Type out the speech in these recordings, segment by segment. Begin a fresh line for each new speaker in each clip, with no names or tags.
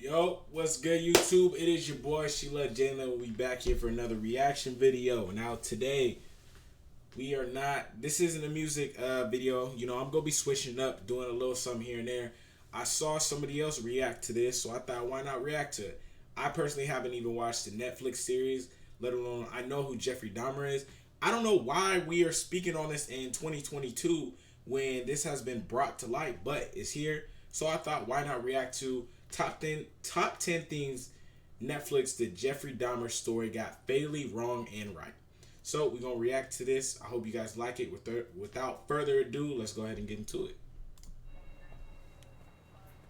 Yo, what's good, YouTube? It is your boy Sheila Jalen. We back here for another reaction video. Now today, we are not. This isn't a music video. You know, I'm gonna be switching up, doing a little something here and there. I saw somebody else react to this, so I thought, why not react to it? I personally haven't even watched the Netflix series, let alone I know who Jeffrey Dahmer is. I don't know why we are speaking on this in 2022 when this has been brought to light, but it's here. So I thought, why not react to top 10 things Netflix the Jeffrey Dahmer story got fatally wrong and right. So we're gonna react to this. I hope you guys like it. Without further ado, let's go ahead and get into it.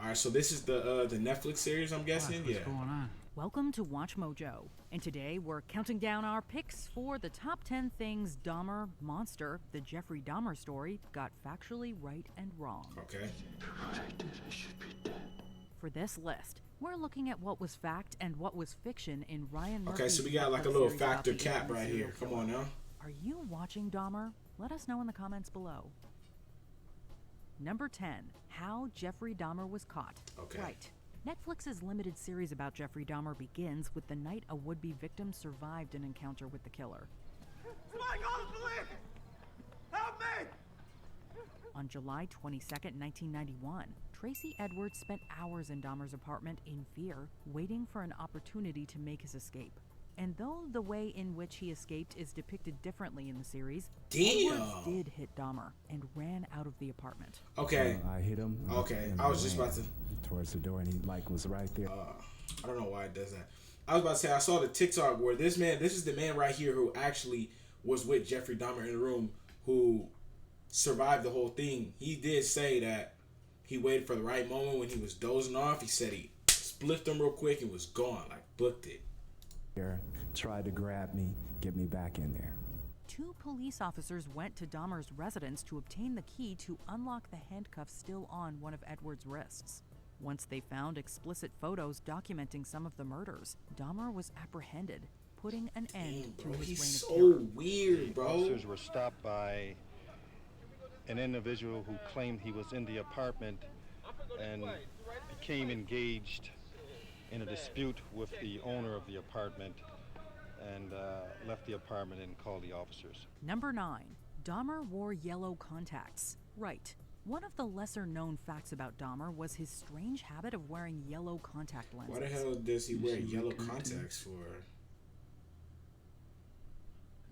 All right, so this is the Netflix series, I'm guessing.
What's going on?
Welcome to Watch Mojo, and today we're counting down our picks for the top 10 things Dahmer, Monster, the Jeffrey Dahmer story, got factually right and wrong.
Okay.
What I did, I should be dead.
For this list, we're looking at what was fact and what was fiction in Ryan Murphy's
Okay, so we got like a
Netflix
little
series about
factor
the
cap
infamous
right
serial
here. Come
killer.
on now.
Are you watching Dahmer? Let us know in the comments below. Number 10, how Jeffrey Dahmer was caught.
Okay.
Right. Netflix's limited series about Jeffrey Dahmer begins with the night a would-be victim survived an encounter with the killer.
Somebody call the police! Help me!
On July 22nd, 1991, Tracy Edwards spent hours in Dahmer's apartment in fear, waiting for an opportunity to make his escape. And though the way in which he escaped is depicted differently in the series, Edwards did hit Dahmer and ran out of the apartment.
Okay.
I hit him.
Okay,
and
I was just about to.
towards the door, and he was right there.
I don't know why it does that. I was about to say, I saw the TikTok where this is the man right here who actually was with Jeffrey Dahmer in the room, who survived the whole thing. He did say that he waited for the right moment when he was dozing off. He said he spliffed him real quick and was gone, like booked it.
Tried to grab me, get me back in there.
Two police officers went to Dahmer's residence to obtain the key to unlock the handcuffs still on one of Edwards' wrists. Once they found explicit photos documenting some of the murders, Dahmer was apprehended, putting an end to his
He's
reign of terror.
so weird, bro.
Officers were stopped by an individual who claimed he was in the apartment and became engaged in a dispute with the owner of the apartment and left the apartment and called the officers.
Number 9. Dahmer wore yellow contacts. Right. One of the lesser-known facts about Dahmer was his strange habit of wearing yellow contact lenses.
Why the hell does he wear yellow contacts for?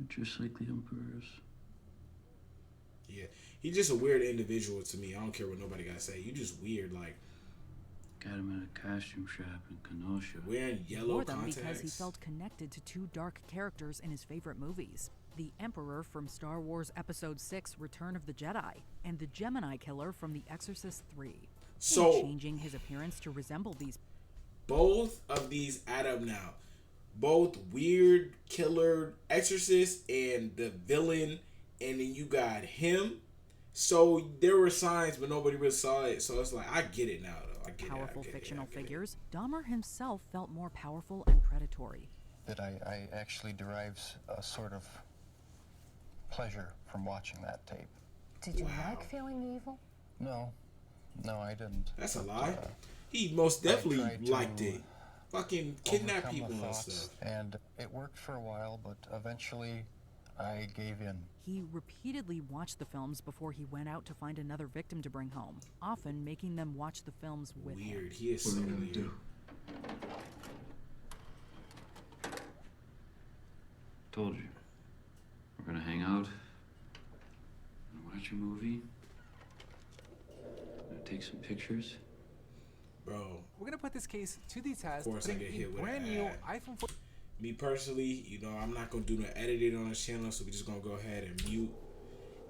Just like the Emperor's.
Yeah, he's just a weird individual to me. I don't care what nobody gotta say. You just weird, like
Got him at a costume shop in Kenosha.
wearing
He
yellow
wore them
contacts.
because he felt connected to two dark characters in his favorite movies. The Emperor from Star Wars Episode 6, Return of the Jedi, and the Gemini Killer from The Exorcist 3.
So
Changing his appearance to resemble these.
both of these add up now. Both weird killer exorcist and the villain, and then you got him. So there were signs, but nobody really saw it. So it's like, I get it now, though. I get
Powerful
it.
fictional figures, Dahmer himself felt more powerful and predatory.
That I actually derive a sort of pleasure from watching that tape.
Did you like feeling evil?
No, I didn't.
That's a
But,
lie. He most definitely
tried to
liked it. Fucking kidnap
overcome the
people and
thoughts,
stuff.
and it worked for a while, but eventually I gave in.
He repeatedly watched the films before he went out to find another victim to bring home, often making them watch the films with him.
Weird. He is
What
so
are we gonna
weird.
do? Told you. We're gonna hang out and watch a movie. Gonna take some pictures.
Bro,
We're gonna put this case to the test.
Of course I
putting
get
a
hit with
brand
an
new
ad.
iPhone 4.
me personally, you know, I'm not gonna do no editing on this channel, so we're just gonna go ahead and mute,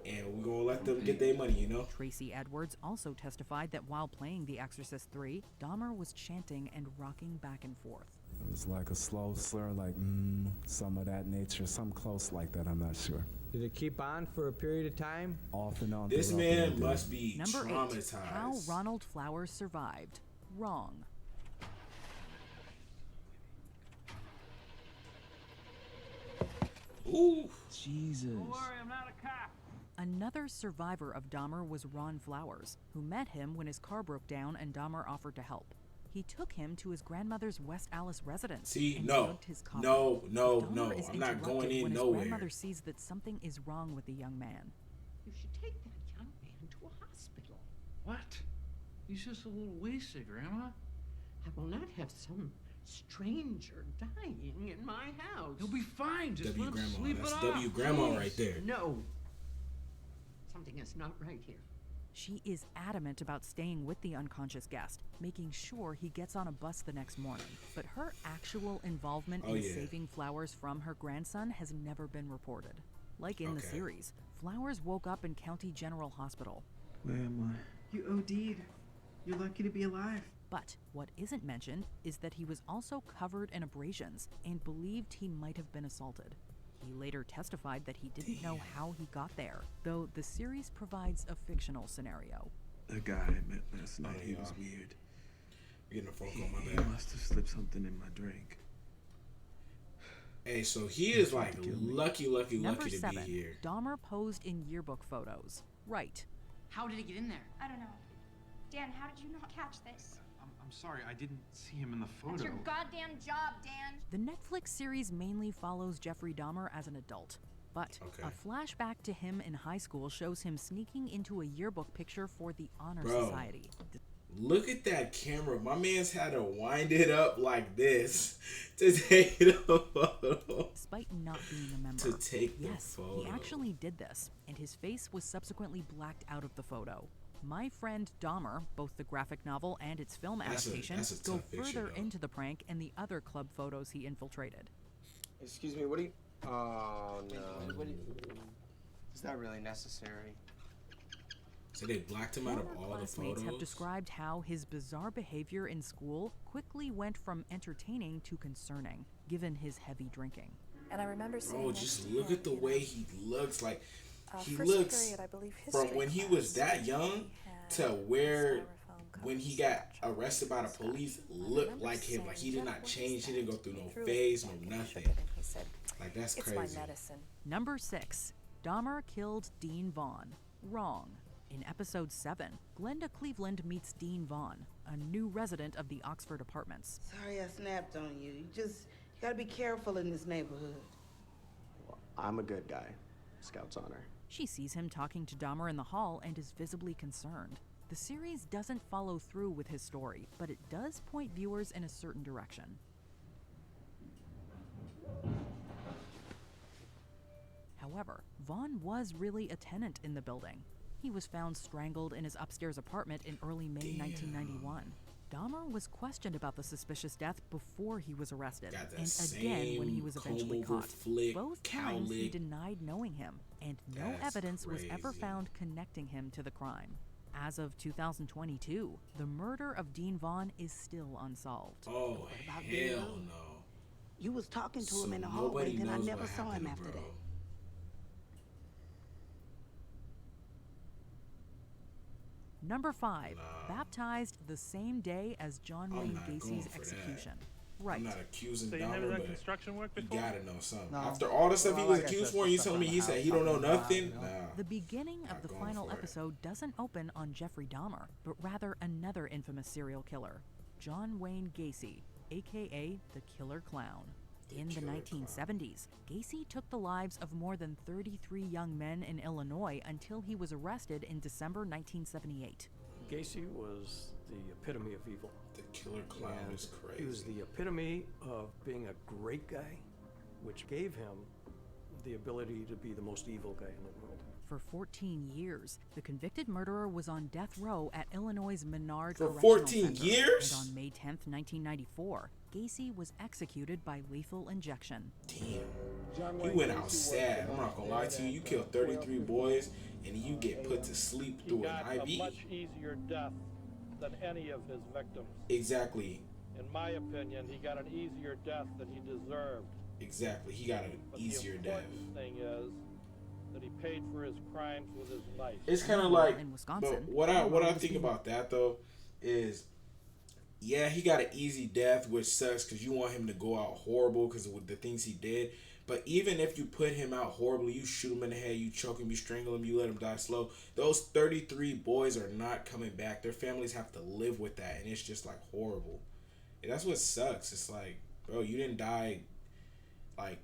and we're gonna let them get their money, you know.
Tracy Edwards also testified that while playing The Exorcist 3, Dahmer was chanting and rocking back and forth.
It was like a slow slur, like some of that nature, some close like that. I'm not sure.
Did it keep on for a period of time?
Off and on.
This
throughout the
man
whole day.
must be
Number 8.
traumatized.
How Ronald Flowers survived. Wrong.
Ooh.
Jesus.
I'm not a cop.
Another survivor of Dahmer was Ron Flowers, who met him when his car broke down and Dahmer offered to help. he took him to his grandmother's West Allis residence.
See,
and
no,
drugged his coffee.
no,
Dahmer is
I'm not going
interrupted
in
when
nowhere.
His grandmother sees that something is wrong with the young man.
You should take that young man to a hospital.
What? He's just a little wasted, Grandma.
I will not have some stranger dying in my house.
He'll be fine. Just
W
let him
Grandma,
sleep
that's
it off.
W Grandma
Please,
right there.
No. Something is not right here.
She is adamant about staying with the unconscious guest, making sure he gets on a bus the next morning. But her actual involvement in saving Flowers from her grandson has never been reported. Like in the series, Flowers woke up in County General Hospital.
Where am I? You OD'd. You're lucky to be alive.
But what isn't mentioned is that he was also covered in abrasions and believed he might have been assaulted. He later testified that he didn't know how he got there, though the series provides a fictional scenario.
The guy I met last night, he was weird.
You're getting a phone call, my
He
bad.
must have slipped something in my drink.
Hey, so he is like lucky
Number
to
7,
be here.
Dahmer posed in yearbook photos. Right.
How did he get in there?
I don't know. Dan, how did you not catch this?
I'm sorry, I didn't see him in the photo.
That's your goddamn job, Dan.
The Netflix series mainly follows Jeffrey Dahmer as an adult, but a flashback to him in high school shows him sneaking into a yearbook picture for the Honor Society.
Look at that camera. My man's had to wind it up like this to take the photo.
Despite not being a member.
To take the photo.
He actually did this, and his face was subsequently blacked out of the photo. My Friend Dahmer, both the graphic novel and its film adaptation, go further into the prank and the other club photos he infiltrated.
Excuse me, what do you... Oh, no. Is that really necessary?
So they blacked him out of all the
Classmates
photos?
have described how his bizarre behavior in school quickly went from entertaining to concerning, given his heavy drinking.
And I remember seeing
Oh, just look at the way he looks. Like, he
first
looks
period, I believe,
from when he was that young to where when he got arrested by the police looked like him. Like, he did not change. He didn't go through no phase, no nothing. Like, that's crazy.
It's my medicine.
Number 6. Dahmer killed Dean Vaughn. Wrong. In episode 7, Glenda Cleveland meets Dean Vaughn, a new resident of the Oxford Apartments.
Sorry I snapped on you. You gotta be careful in this neighborhood.
Well, I'm a good guy. Scout's honor.
She sees him talking to Dahmer in the hall and is visibly concerned. The series doesn't follow through with his story, but it does point viewers in a certain direction. However, Vaughn was really a tenant in the building. He was found strangled in his upstairs apartment in early May 1991. Dahmer was questioned about the suspicious death before he was arrested, and again when he was eventually caught. Both times he denied knowing him, and no evidence was ever found connecting him to the crime. As of 2022, the murder of Dean Vaughn is still unsolved.
Oh, hell no.
You was talking to him in the hallway, then I never saw him after that.
Number 5, baptized the same day as John Wayne Gacy's execution. Right.
I'm not accusing
So you
Dahmer,
never done
but
construction work before?
you gotta know something.
No.
After all the stuff he was accused for, you telling me he said he don't know nothing? Nah.
The beginning of the final episode doesn't open on Jeffrey Dahmer, but rather another infamous serial killer, John Wayne Gacy, aka the Killer Clown. In the 1970s, Gacy took the lives of more than 33 young men in Illinois until he was arrested in December 1978.
Gacy was the epitome of evil.
The Killer Clown is crazy.
He was the epitome of being a great guy, which gave him the ability to be the most evil guy in the world.
For 14 years, the convicted murderer was on death row at Illinois' Menard
For
Correctional
14
Center.
years?
And on May 10th, 1994, Gacy was executed by lethal injection.
Damn. He went out sad. I'm not gonna lie to you. You killed 33 boys and you get put to sleep through an
He got
IV.
a much easier death than any of his victims.
Exactly.
In my opinion, he got an easier death than he deserved.
Exactly. He got an easier death.
The important thing is that he paid for his crimes with his life.
It's kind of like,
in Wisconsin,
but what I think about that though is, yeah, he got an easy death, which sucks because you want him to go out horrible because of the things he did. But even if you put him out horribly, you shoot him in the head, you choke him, you strangle him, you let him die slow, those 33 boys are not coming back. Their families have to live with that, and it's just like horrible. And that's what sucks. It's like, bro, you didn't die. Like,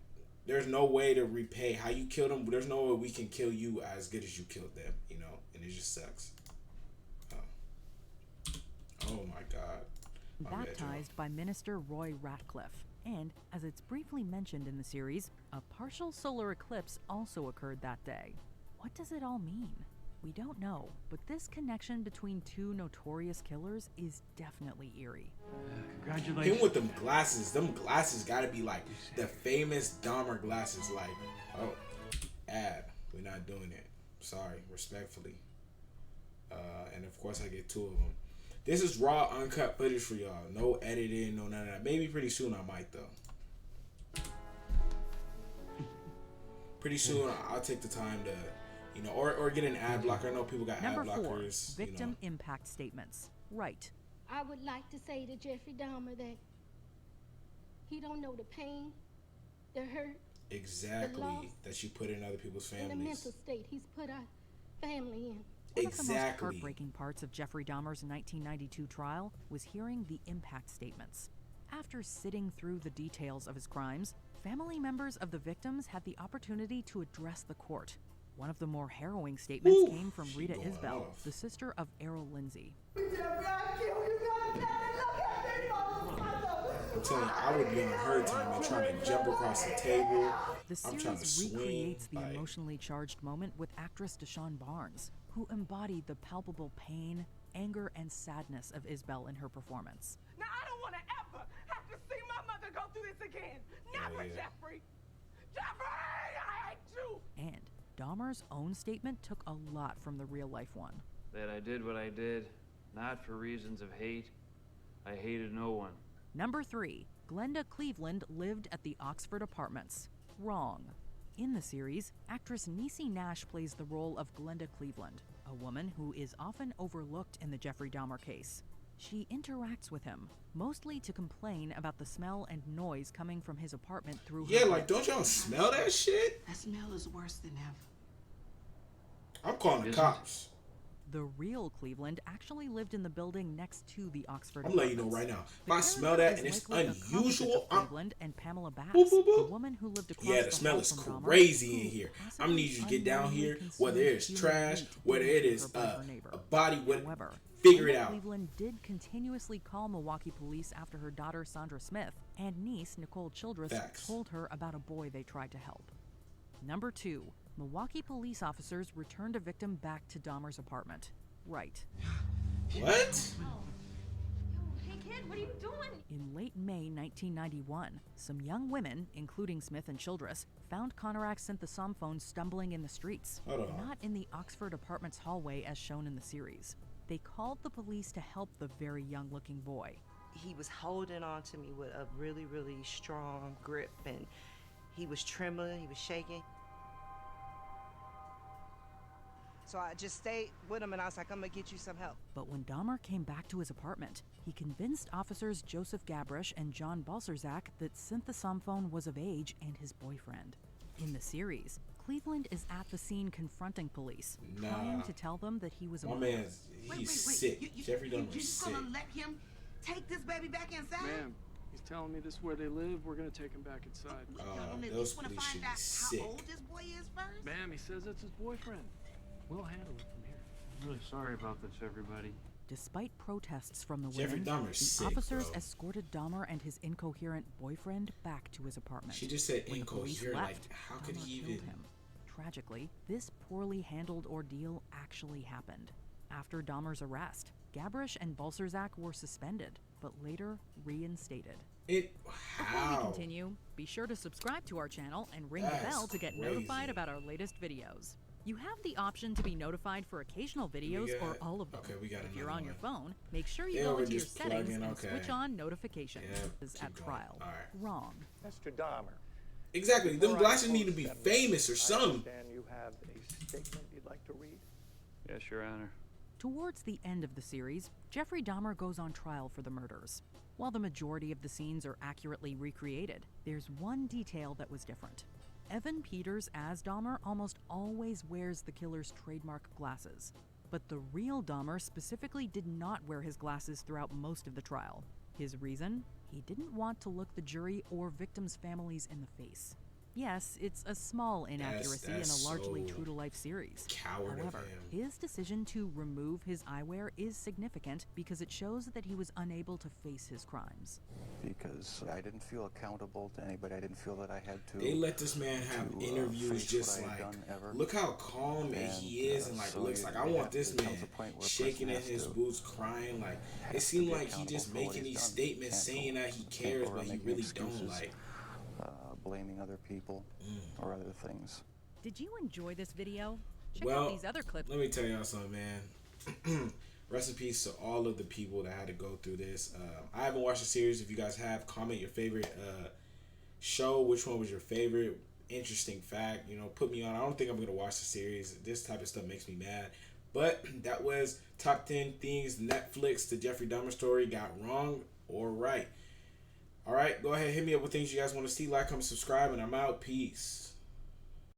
there's no way to repay how you killed them. There's no way we can kill you as good as you killed them, you know? And it just sucks. Oh my God.
Baptized by Minister Roy Ratcliffe. And, as it's briefly mentioned in the series, a partial solar eclipse also occurred that day. What does it all mean? We don't know, but this connection between two notorious killers is definitely eerie.
Congratulations. Him with them glasses gotta be like the famous Dahmer glasses, like, oh, we're not doing it. Sorry, respectfully. And of course I get 2 of them. This is raw, uncut footage for y'all. No editing, no none of that. Maybe pretty soon I might, though. Pretty soon I'll take the time to, you know, or get an ad blocker. I know people got ad blockers.
Number 4, victim impact statements. Right.
I would like to say to Jeffrey Dahmer that he don't know the pain, the hurt,
exactly,
the loss,
that you put in other people's families.
and the mental state he's put our family in.
One of the most heartbreaking parts of Jeffrey Dahmer's 1992 trial was hearing the impact statements. After sitting through the details of his crimes, family members of the victims had the opportunity to address the court. One of the more harrowing statements came from Rita Isbell, the sister of Errol Lindsay.
I'm telling you, I would be on her team and trying to jump across the table.
The series recreates the emotionally charged moment with actress Deshawn Barnes, who embodied the palpable pain, anger, and sadness of Isbell in her performance.
Now, I don't want to ever have to see my mother go through this again. Never, Jeffrey! Jeffrey! I hate you!
And Dahmer's own statement took a lot from the real-life one.
That I did what I did, not for reasons of hate. I hated no one.
Number 3, Glenda Cleveland lived at the Oxford Apartments. Wrong. In the series, actress Niecy Nash plays the role of Glenda Cleveland, a woman who is often overlooked in the Jeffrey Dahmer case. She interacts with him, mostly to complain about the smell and noise coming from his apartment through her.
Yeah, like, don't y'all smell that shit?
That smell is worse than ever.
I'm calling the cops.
The real Cleveland actually lived in the building next to the Oxford.
I'm letting you know right now. If I smell that and it's unusual,
Cleveland and Pamela Bass, the woman who lived across
the smell is crazy in here. I'm gonna need you to get down here, whether it's trash, whether it is a body, whatever. Figure it out.
Cleveland did continuously call Milwaukee police after her daughter Sandra Smith and niece Nicole Childress told her about a boy they tried to help. Number 2. Milwaukee police officers returned a victim back to Dahmer's apartment. Right.
What?
Hey kid, what are you doing?
In late May 1991, some young women, including Smith and Childress, found Conorak's synthesomphone stumbling in the streets, not in the Oxford Apartments hallway as shown in the series. They called the police to help the very young-looking boy.
He was holding on to me with a really, really strong grip, and he was trembling, he was shaking. So I just stayed with him, and I was like, I'm gonna get you some help.
But when Dahmer came back to his apartment, he convinced officers Joseph Gabrish and John Balserzak that synthesomphone was of age and his boyfriend. In the series, Cleveland is at the scene confronting police, trying to tell them that he was a
man. He's sick. Jeffrey Dahmer's sick.
You gonna let him take this baby back inside?
Ma'am, he's telling me this is where they live. We're gonna take him back inside.
Those police should be sick.
How old this boy is first?
Ma'am, he says it's his boyfriend. We'll handle it from here.
I'm really sorry about this, everybody.
Despite protests from the
Jeffrey
women,
Dahmer's
the
sick,
officers
bro.
escorted Dahmer and his incoherent boyfriend back to his apartment.
She just said
When the police
incoherent.
left,
Like, how could
Dahmer
he
killed
even?
him. Tragically, this poorly handled ordeal actually happened. After Dahmer's arrest, Gabrish and Balserzak were suspended, but later reinstated. Before we continue, be sure to subscribe to our channel and ring the bell to get notified about our latest videos. You have the option to be notified for occasional videos or all of them.
Okay, we got
If you're
another
on your
one.
phone, make sure you
Yeah,
go
we're
into your
just
settings
plugging,
and
okay.
switch on notifications
Yeah,
at trial.
All right.
Wrong.
Mr. Dahmer.
Exactly. Them glasses need to be famous or
I
something.
understand you have a statement you'd like to read.
Yes, Your Honor.
Towards the end of the series, Jeffrey Dahmer goes on trial for the murders. While the majority of the scenes are accurately recreated, there's one detail that was different. Evan Peters as Dahmer almost always wears the killer's trademark glasses. But the real Dahmer specifically did not wear his glasses throughout most of the trial. His reason? He didn't want to look the jury or victims' families in the face. Yes, it's a small inaccuracy in a largely
so
true-to-life series.
Coward
However,
of him.
his decision to remove his eyewear is significant because it shows that he was unable to face his crimes.
Because I didn't feel accountable to anybody. I didn't feel that I had to.
They let this man have interviews just like, look how calm he is, and like
so
looks like I want this man shaking in his boots, crying. Like it seemed like he just making these statements saying that he cares, but he really don't. Like
blaming other people or other things.
Did you enjoy this video? Check
well,
out these other clips.
Let me tell y'all something, man. Rest in peace to all of the people that had to go through this. I haven't watched the series. If you guys have, comment your favorite show. Which one was your favorite? Interesting fact. You know, put me on. I don't think I'm going to watch the series. This type of stuff makes me mad. But that was top 10 things Netflix, the Jeffrey Dahmer story, got wrong or right. All right, go ahead, hit me up with things you guys want to see. Like, comment, subscribe, and I'm out. Peace.